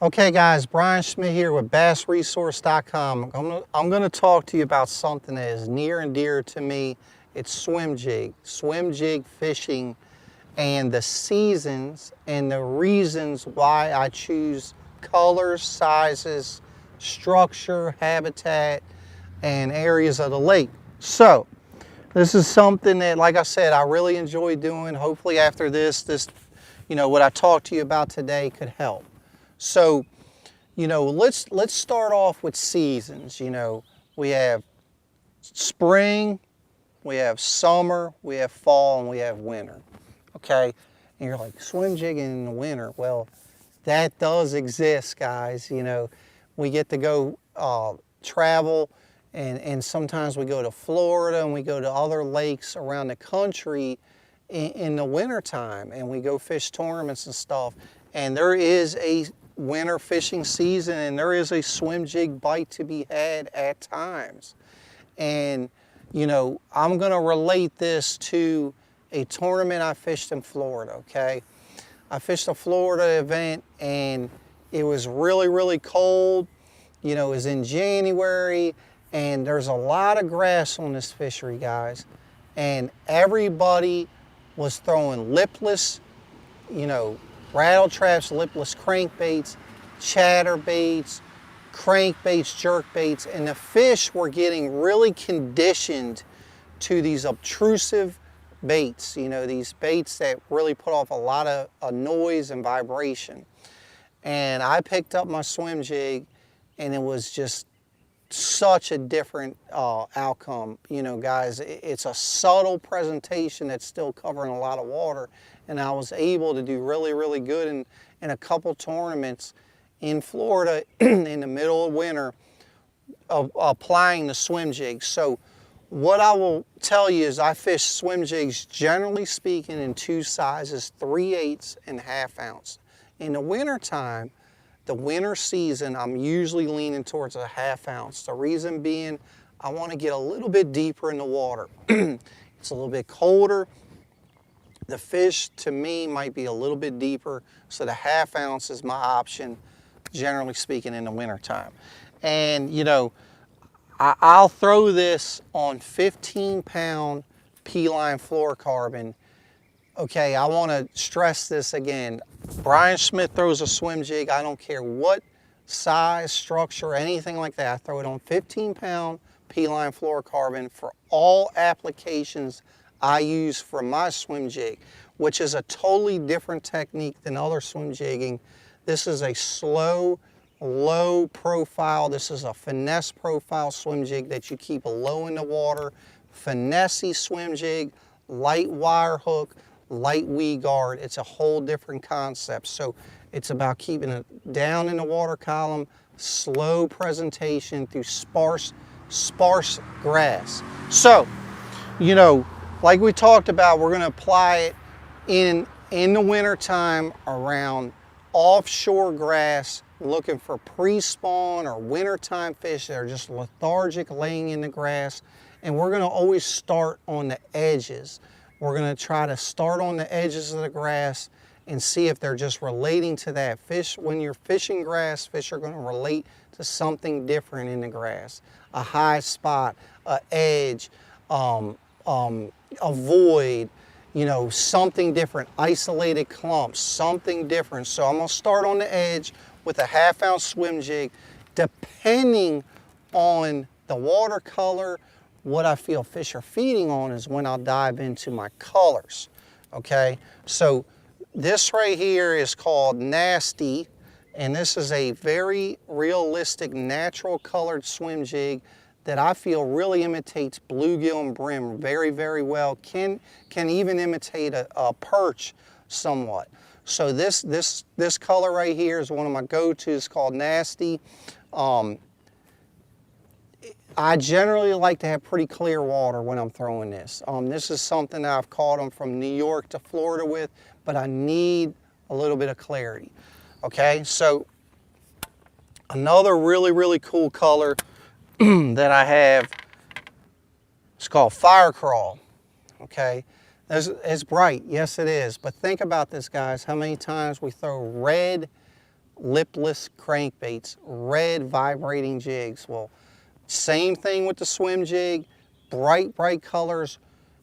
Okay guys, Brian Schmidt here with BassResource.com. I'm gonna talk to you about something that is near and dear to me. It's swim jig fishing, and the seasons and the reasons why I choose colors, sizes, structure, habitat, and areas of the lake. So, this is something that, like I said, I really enjoy doing. Hopefully after this, what I talked to you about today could help. So, let's start off with seasons. We have spring, we have summer, we have fall, and we have winter. Okay? And you're like, swim jigging in the winter. Well, that does exist, guys. We get to go travel, and sometimes we go to Florida and we go to other lakes around the country in the winter time, and we go fish tournaments and stuff. And there is a winter fishing season, and there is a swim jig bite to be had at times. And I'm going to relate this to a tournament I fished in Florida. Okay, I fished a Florida event, and it was really, really cold. It was in January, and there's a lot of grass on this fishery, guys. And everybody was throwing lipless, rattle traps, lipless crankbaits, chatterbaits, crankbaits, jerkbaits, and the fish were getting really conditioned to these obtrusive baits, these baits that really put off a lot of noise and vibration. And I picked up my swim jig, and it was just such a different outcome. Guys, it's a subtle presentation that's still covering a lot of water, and I was able to do really, really good in a couple tournaments in Florida in the middle of winter of applying the swim jig. So what I will tell you is I fish swim jigs, generally speaking, in two sizes, 3/8 and 1/2 ounce. In the winter time, the winter season, I'm usually leaning towards a 1/2 ounce. The reason being, I want to get a little bit deeper in the water. It's a little bit colder. The fish, to me, might be a little bit deeper, so the 1/2 ounce is my option, generally speaking, in the winter time. And, I'll throw this on 15-pound P-line fluorocarbon. Okay, I want to stress this again. Brian Schmidt throws a swim jig. I don't care what size, structure, anything like that. I throw it on 15-pound P-line fluorocarbon for all applications I use for my swim jig, which is a totally different technique than other swim jigging. This is a slow, low profile. This is a finesse profile swim jig that you keep low in the water. Finessey swim jig, light wire hook, light weed guard. It's a whole different concept. So it's about keeping it down in the water column, slow presentation through sparse grass. So, like we talked about, we're going to apply it in the winter time around offshore grass, looking for pre-spawn or wintertime fish that are just lethargic laying in the grass. And we're going to always start on the edges. We're going to try to start on the edges of the grass and see if they're just relating to that. Fish, when you're fishing grass, fish are going to relate to something different in the grass. A high spot, a edge, a void, something different, isolated clumps, something different. So I'm going to start on the edge with a 1/2 ounce swim jig, depending on the water color. What I feel fish are feeding on is when I'll dive into my colors. Okay, so this right here is called Nasty, and this is a very realistic, natural colored swim jig that I feel really imitates bluegill and brim very, very well. Can even imitate a perch somewhat. So this color right here is one of my go-tos, called Nasty. I generally like to have pretty clear water when I'm throwing this. This is something that I've caught them from New York to Florida with, but I need a little bit of clarity. Okay, so another really, really cool color that I have, it's called Fire Crawl. Okay, it's bright, yes it is, but think about this, guys, how many times we throw red lipless crankbaits, red vibrating jigs. Well, same thing with the swim jig, bright colors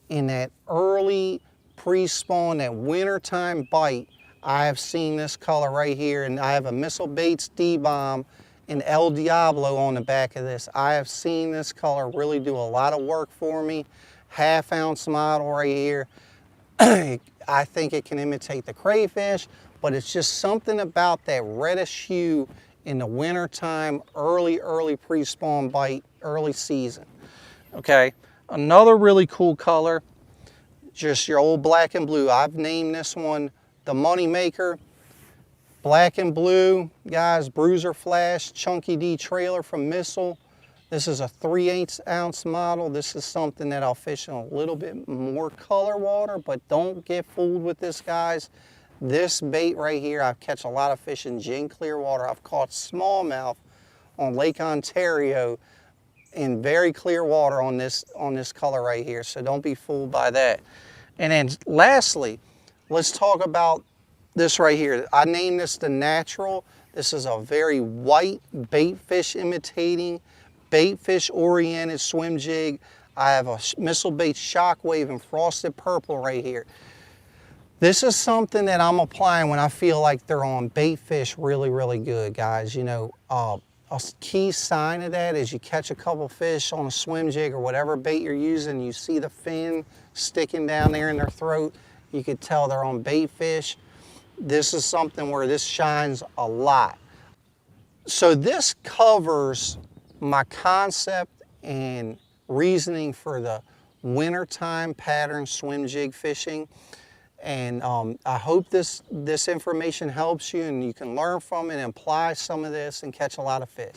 in that early pre-spawn, that wintertime bite. I have seen this color right here, and I have a Missile Baits D-Bomb and El Diablo on the back of this. I have seen this color really do a lot of work for me. Half-ounce model right here. I think it can imitate the crayfish, but it's just something about that reddish hue in the wintertime, early pre-spawn bite, early season. Okay, another really cool color, just your old black and blue. I've named this one the Money Maker. Black and blue, guys, Bruiser Flash, Chunky D trailer from Missile. This is a 3/8 ounce model. This is something that I'll fish in a little bit more color water, but don't get fooled with this, guys. This bait right here, I catch a lot of fish in gin clear water. I've caught smallmouth on Lake Ontario in very clear water on this color right here, so don't be fooled by that. And then lastly, let's talk about this right here. I named this the Natural. This is a very white bait fish imitating, bait fish oriented swim jig. I have a Missile Baits Shockwave in frosted purple right here. This is something that I'm applying when I feel like they're on bait fish really good, guys. You know, a key sign of that is you catch a couple fish on a swim jig or whatever bait you're using, you see the fin sticking down there in their throat, you could tell they're on bait fish. This is something where this shines a lot. So this covers my concept and reasoning for the wintertime pattern swim jig fishing. And I hope this information helps you and you can learn from it and apply some of this and catch a lot of fish.